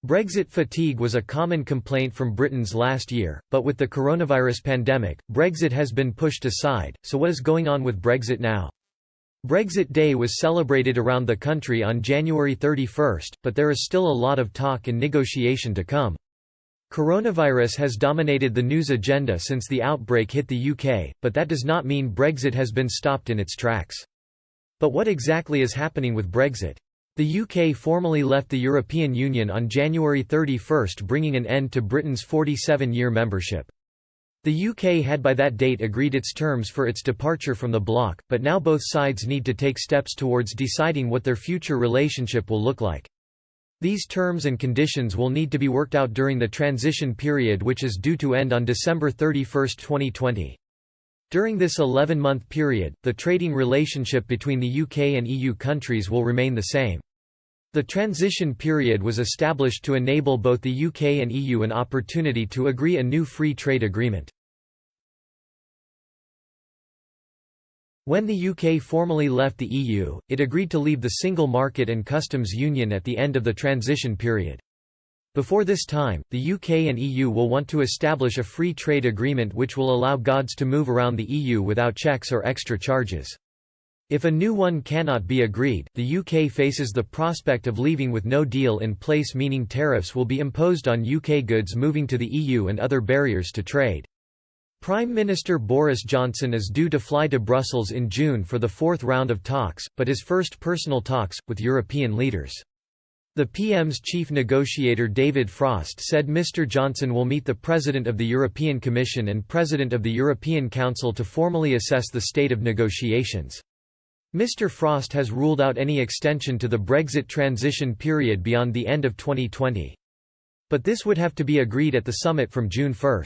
Brexit fatigue was a common complaint from Britons last year, but with the coronavirus pandemic, Brexit has been pushed aside. So what is going on with Brexit now? Brexit Day was celebrated around the country on January 31, but there is still a lot of talk and negotiation to come. Coronavirus has dominated the news agenda since the outbreak hit the UK, but that does not mean Brexit has been stopped in its tracks. But what exactly is happening with Brexit? The UK formally left the European Union on January 31, bringing an end to Britain's 47-year membership. The UK had by that date agreed its terms for its departure from the bloc, but now both sides need to take steps towards deciding what their future relationship will look like. These terms and conditions will need to be worked out during the transition period, which is due to end on December 31, 2020. During this 11-month period, the trading relationship between the UK and EU countries will remain the same. The transition period was established to enable both the UK and EU an opportunity to agree a new free trade agreement. When the UK formally left the EU, it agreed to leave the single market and customs union at the end of the transition period. Before this time, the UK and EU will want to establish a free trade agreement which will allow goods to move around the EU without checks or extra charges. If a new one cannot be agreed, the UK faces the prospect of leaving with no deal in place, meaning tariffs will be imposed on UK goods moving to the EU and other barriers to trade. Prime Minister Boris Johnson is due to fly to Brussels in June for the fourth round of talks, but his first personal talks, with European leaders. The PM's chief negotiator David Frost said Mr Johnson will meet the President of the European Commission and President of the European Council to formally assess the state of negotiations. Mr Frost has ruled out any extension to the Brexit transition period beyond the end of 2020. But this would have to be agreed at the summit from June 1.